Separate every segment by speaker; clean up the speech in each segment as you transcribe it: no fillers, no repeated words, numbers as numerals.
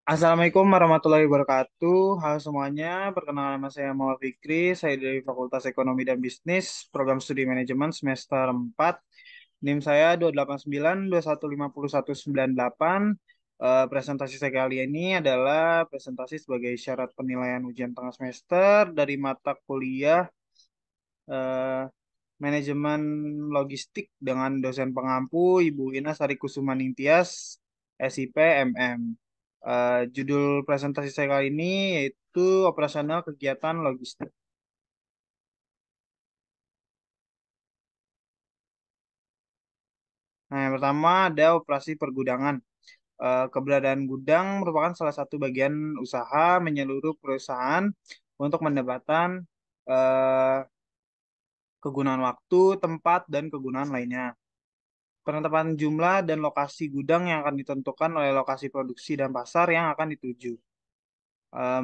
Speaker 1: Assalamualaikum warahmatullahi wabarakatuh. Halo semuanya, perkenalkan nama saya Muhammad Fikri. Saya dari Fakultas Ekonomi dan Bisnis, Program Studi Manajemen semester 4. NIM saya 289215198. Presentasi saya kali ini adalah presentasi sebagai syarat penilaian ujian tengah semester dari mata kuliah eh, Manajemen Logistik dengan dosen pengampu Ibu Ina Sari Kusumaningtyas, SIP MM. Judul presentasi saya kali ini yaitu operasional kegiatan logistik. Nah, yang pertama ada operasi pergudangan. Keberadaan gudang merupakan salah satu bagian usaha menyeluruh perusahaan untuk mendapatkan eh, kegunaan waktu, tempat, dan kegunaan lainnya. Penetapan jumlah dan lokasi gudang yang akan ditentukan oleh lokasi produksi dan pasar yang akan dituju.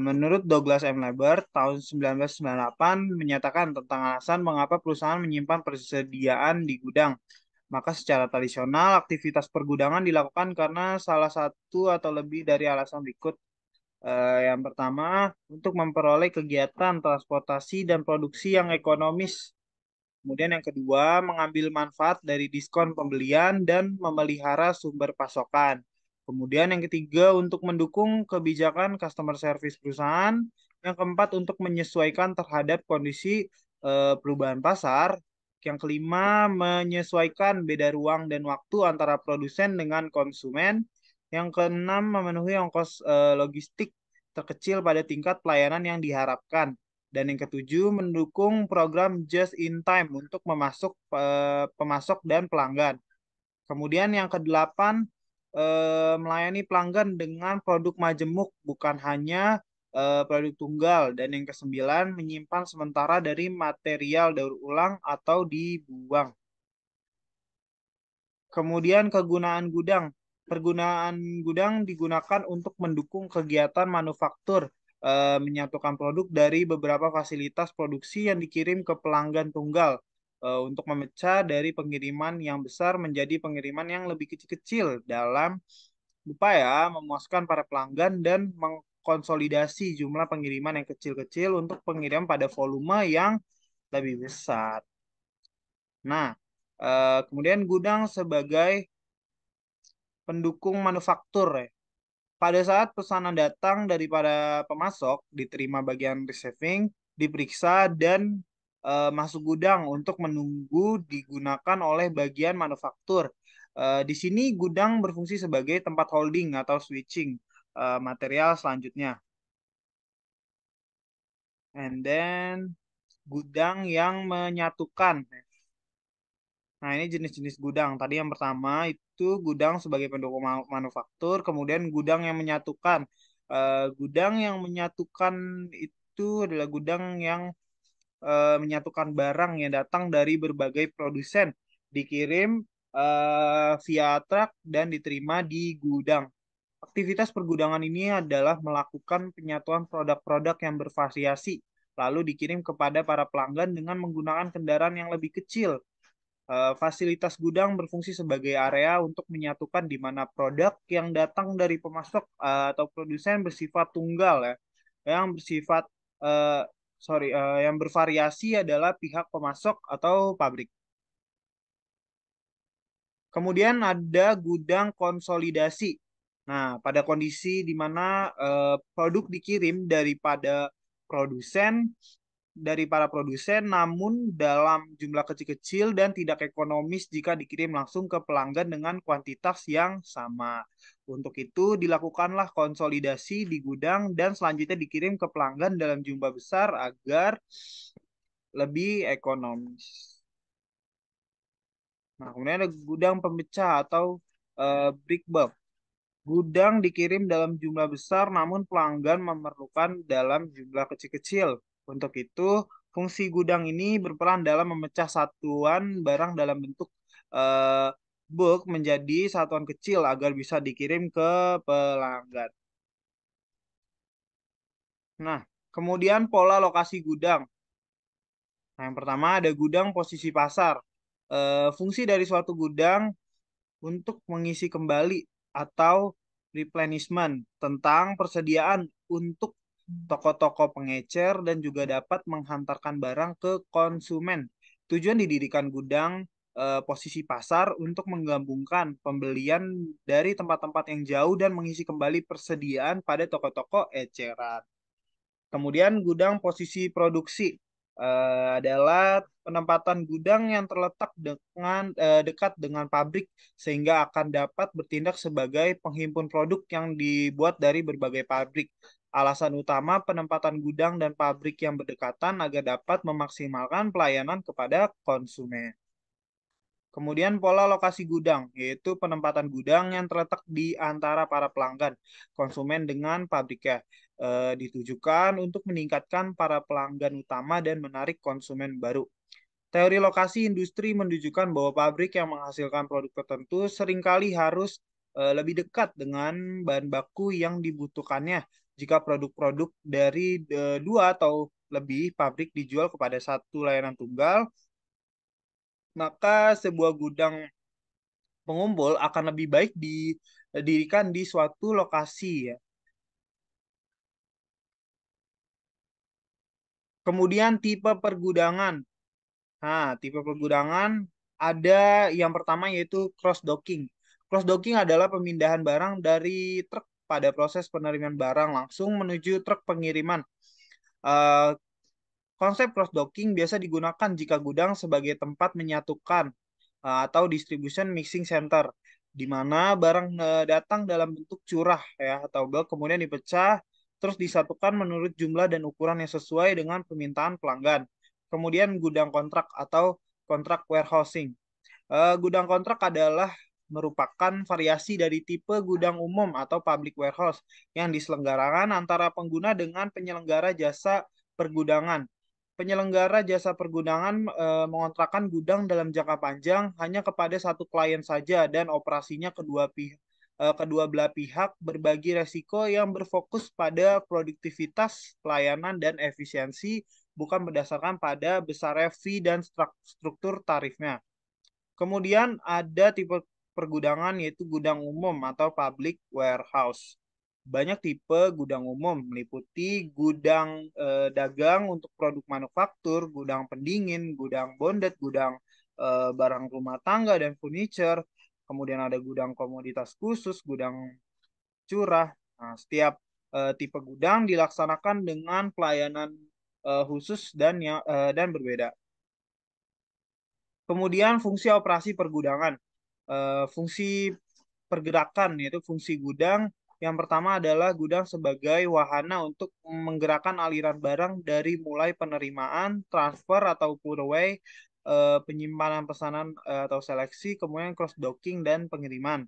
Speaker 1: Menurut Douglas M. Lebert, tahun 1998 menyatakan tentang alasan mengapa perusahaan menyimpan persediaan di gudang. Maka secara tradisional, aktivitas pergudangan dilakukan karena salah satu atau lebih dari alasan berikut. Yang pertama, untuk memperoleh kegiatan transportasi dan produksi yang ekonomis. Kemudian yang kedua, mengambil manfaat dari diskon pembelian dan memelihara sumber pasokan. Kemudian yang ketiga, untuk mendukung kebijakan customer service perusahaan. Yang keempat, untuk menyesuaikan terhadap kondisi perubahan pasar. Yang kelima, menyesuaikan beda ruang dan waktu antara produsen dengan konsumen. Yang keenam, memenuhi ongkos logistik terkecil pada tingkat pelayanan yang diharapkan. Dan yang ketujuh, mendukung program just in time untuk pemasok dan pelanggan. Kemudian yang kedelapan, melayani pelanggan dengan produk majemuk, bukan hanya produk tunggal. Dan yang kesembilan, menyimpan sementara dari material daur ulang atau dibuang. Kemudian kegunaan gudang. Pergunaan gudang digunakan untuk mendukung kegiatan manufaktur, menyatukan produk dari beberapa fasilitas produksi yang dikirim ke pelanggan tunggal, untuk memecah dari pengiriman yang besar menjadi pengiriman yang lebih kecil-kecil dalam upaya memuaskan para pelanggan dan mengkonsolidasi jumlah pengiriman yang kecil-kecil untuk pengiriman pada volume yang lebih besar. Nah, kemudian gudang sebagai pendukung manufaktur ya. Pada saat pesanan datang daripada pemasok, diterima bagian receiving, diperiksa dan masuk gudang untuk menunggu digunakan oleh bagian manufaktur. Di sini gudang berfungsi sebagai tempat holding atau switching material selanjutnya. And then gudang yang menyatukan. Nah, ini jenis-jenis gudang. Tadi yang pertama itu gudang sebagai pendukung manufaktur, kemudian gudang yang menyatukan. Gudang yang menyatukan itu adalah gudang yang menyatukan barang yang datang dari berbagai produsen, dikirim via truk dan diterima di gudang. Aktivitas pergudangan ini adalah melakukan penyatuan produk-produk yang bervariasi, lalu dikirim kepada para pelanggan dengan menggunakan kendaraan yang lebih kecil. Fasilitas gudang berfungsi sebagai area untuk menyatukan di mana produk yang datang dari pemasok atau produsen bersifat tunggal ya, yang bersifat eh, yang bervariasi adalah pihak pemasok atau pabrik. Kemudian ada gudang konsolidasi. Nah, pada kondisi di mana produk dikirim produsen dari para produsen, namun dalam jumlah kecil-kecil dan tidak ekonomis jika dikirim langsung ke pelanggan dengan kuantitas yang sama. Untuk itu, dilakukanlah konsolidasi di gudang dan selanjutnya dikirim ke pelanggan dalam jumlah besar agar lebih ekonomis. Nah, kemudian ada gudang pemecah atau brick bulk. Gudang dikirim dalam jumlah besar, namun pelanggan memerlukan dalam jumlah kecil-kecil. Untuk itu, fungsi gudang ini berperan dalam memecah satuan barang dalam bentuk eh, bulk menjadi satuan kecil agar bisa dikirim ke pelanggan. Nah, kemudian pola lokasi gudang. Nah, yang pertama ada gudang posisi pasar. Fungsi dari suatu gudang untuk mengisi kembali atau replenishment, tentang persediaan untuk toko-toko pengecer dan juga dapat menghantarkan barang ke konsumen. Tujuan didirikan gudang posisi pasar untuk menggabungkan pembelian dari tempat-tempat yang jauh dan mengisi kembali persediaan pada toko-toko eceran. Kemudian gudang posisi produksi adalah penempatan gudang yang terletak dekat dengan pabrik sehingga akan dapat bertindak sebagai penghimpun produk yang dibuat dari berbagai pabrik. Alasan utama penempatan gudang dan pabrik yang berdekatan agar dapat memaksimalkan pelayanan kepada konsumen. Kemudian pola lokasi gudang, yaitu penempatan gudang yang terletak di antara para pelanggan, konsumen dengan pabriknya, ditujukan untuk meningkatkan para pelanggan utama dan menarik konsumen baru. Teori lokasi industri menunjukkan bahwa pabrik yang menghasilkan produk tertentu seringkali harus lebih dekat dengan bahan baku yang dibutuhkannya. Jika produk-produk dari dua atau lebih pabrik dijual kepada satu layanan tunggal, maka sebuah gudang pengumpul akan lebih baik didirikan di suatu lokasi ya. Kemudian tipe pergudangan. Nah, tipe pergudangan ada yang pertama yaitu cross docking. Cross docking adalah pemindahan barang dari truk pada proses penerimaan barang langsung menuju truk pengiriman. Eh, Konsep cross docking biasa digunakan jika gudang sebagai tempat menyatukan atau distribution mixing center, di mana barang datang dalam bentuk curah ya atau bulk kemudian dipecah terus disatukan menurut jumlah dan ukuran yang sesuai dengan permintaan pelanggan. Kemudian gudang kontrak atau kontrak warehousing. Gudang kontrak adalah merupakan variasi dari tipe gudang umum atau public warehouse yang diselenggarakan antara pengguna dengan penyelenggara jasa pergudangan. Penyelenggara jasa pergudangan mengontrakkan gudang dalam jangka panjang hanya kepada satu klien saja dan operasinya kedua belah pihak berbagi resiko yang berfokus pada produktivitas, pelayanan, dan efisiensi bukan berdasarkan pada besarnya fee dan struktur tarifnya. Kemudian ada tipe pergudangan yaitu gudang umum atau public warehouse. Banyak tipe gudang umum meliputi gudang dagang untuk produk manufaktur, gudang pendingin, gudang bonded, gudang barang rumah tangga dan furniture. Kemudian ada gudang komoditas khusus, gudang curah. Nah, setiap tipe gudang dilaksanakan dengan pelayanan khusus dan berbeda. Kemudian fungsi operasi pergudangan. Fungsi pergerakan yaitu fungsi gudang yang pertama adalah gudang sebagai wahana untuk menggerakkan aliran barang dari mulai penerimaan, transfer atau put away, penyimpanan pesanan atau seleksi, kemudian cross docking dan pengiriman.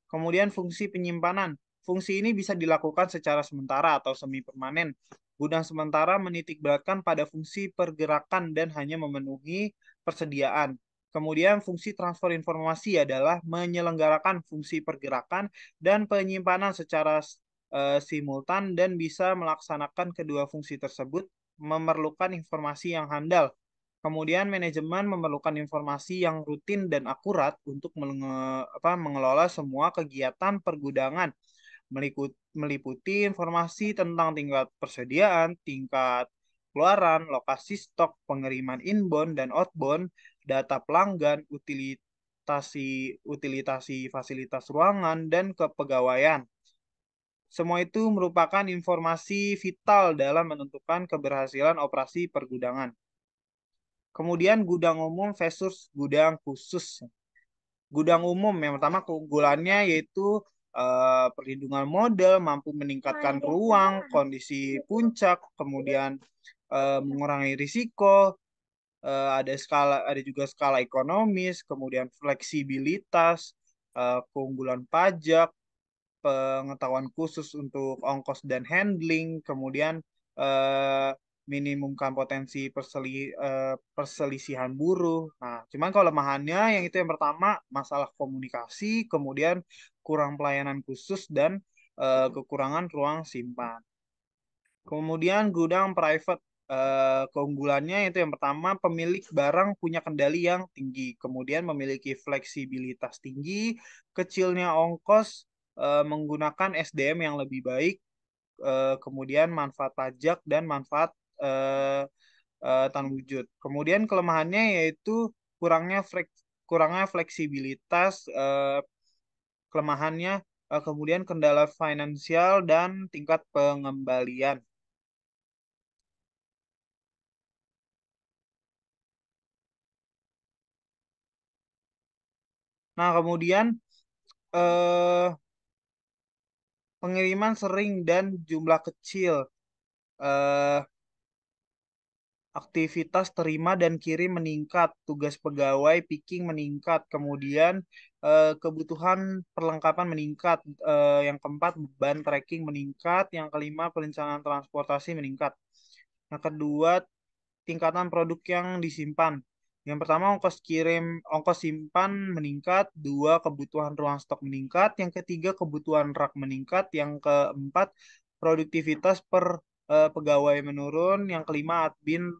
Speaker 1: Kemudian fungsi penyimpanan. Fungsi ini bisa dilakukan secara sementara atau semi permanen. Gudang sementara menitikberatkan pada fungsi pergerakan dan hanya memenuhi persediaan. Kemudian fungsi transfer informasi adalah menyelenggarakan fungsi pergerakan dan penyimpanan secara simultan dan bisa melaksanakan kedua fungsi tersebut memerlukan informasi yang handal. Kemudian manajemen memerlukan informasi yang rutin dan akurat untuk mengelola semua kegiatan pergudangan, meliputi informasi tentang tingkat persediaan, tingkat keluaran, lokasi stok, pengiriman inbound dan outbound, data pelanggan, utilitasi fasilitas ruangan, dan kepegawaian. Semua itu merupakan informasi vital dalam menentukan keberhasilan operasi pergudangan. Kemudian gudang umum versus gudang khusus. Gudang umum yang pertama keunggulannya yaitu perlindungan model, mampu meningkatkan ruang, kondisi puncak, kemudian mengurangi risiko, ada juga skala ekonomis, kemudian fleksibilitas, keunggulan pajak, pengetahuan khusus untuk ongkos dan handling, kemudian eh, minimumkan potensi perselisihan buruh. Nah, cuman kalau kelemahannya yang itu yang pertama masalah komunikasi, kemudian kurang pelayanan khusus dan kekurangan ruang simpan. Kemudian gudang private keunggulannya itu yang pertama pemilik barang punya kendali yang tinggi, kemudian memiliki fleksibilitas tinggi, kecilnya ongkos, menggunakan SDM yang lebih baik, kemudian manfaat pajak dan manfaat eh, tanah wujud. Kemudian kelemahannya yaitu kurangnya kurangnya fleksibilitas, kelemahannya kemudian kendala finansial dan tingkat pengembalian. Nah, kemudian eh, pengiriman sering dan jumlah kecil. Eh, Aktivitas terima dan kirim meningkat, tugas pegawai picking meningkat, kemudian kebutuhan perlengkapan meningkat, yang keempat beban tracking meningkat, yang kelima perencanaan transportasi meningkat. Yang kedua, tingkatan produk yang disimpan. Yang pertama, ongkos simpan meningkat. Dua, kebutuhan ruang stok meningkat. Yang ketiga, kebutuhan rak meningkat. Yang keempat, produktivitas per pegawai menurun. Yang kelima,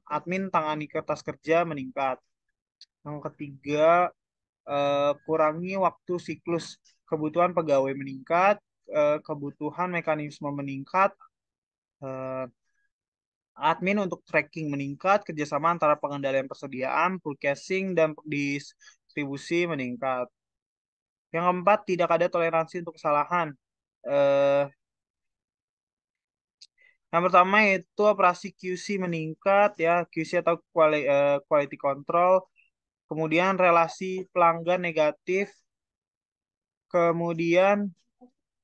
Speaker 1: admin tangani kertas kerja meningkat. Yang ketiga, kurangi waktu siklus. Kebutuhan pegawai meningkat. Kebutuhan mekanisme meningkat. eh, Admin untuk tracking meningkat, kerjasama antara pengendalian persediaan, forecasting, dan distribusi meningkat. Yang keempat, tidak ada toleransi untuk kesalahan. Eh, yang pertama itu operasi QC meningkat, ya QC atau quality control. Kemudian relasi pelanggan negatif. Kemudian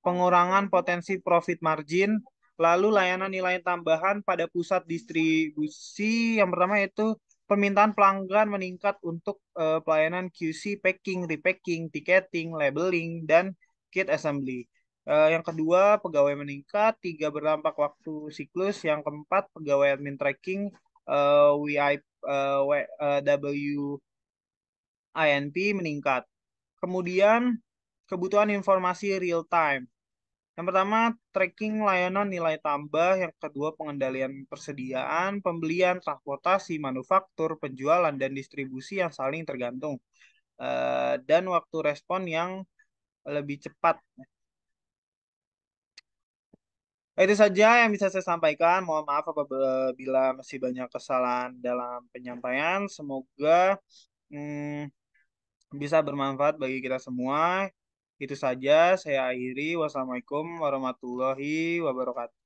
Speaker 1: pengurangan potensi profit margin, lalu layanan nilai tambahan pada pusat distribusi. Yang pertama yaitu permintaan pelanggan meningkat untuk pelayanan QC, packing, repacking, ticketing, labeling, dan kit assembly. Yang kedua, pegawai meningkat, tiga berdampak waktu siklus, yang keempat, pegawai admin tracking, WI, WINP meningkat. Kemudian, kebutuhan informasi real time. Yang pertama, tracking layanan nilai tambah. Yang kedua, pengendalian persediaan, pembelian, transportasi, manufaktur, penjualan, dan distribusi yang saling tergantung. Dan waktu respon yang lebih cepat. Itu saja yang bisa saya sampaikan. Mohon maaf apabila masih banyak kesalahan dalam penyampaian. Semoga hmm, bisa bermanfaat bagi kita semua. Itu saja, saya akhiri. Wassalamualaikum warahmatullahi wabarakatuh.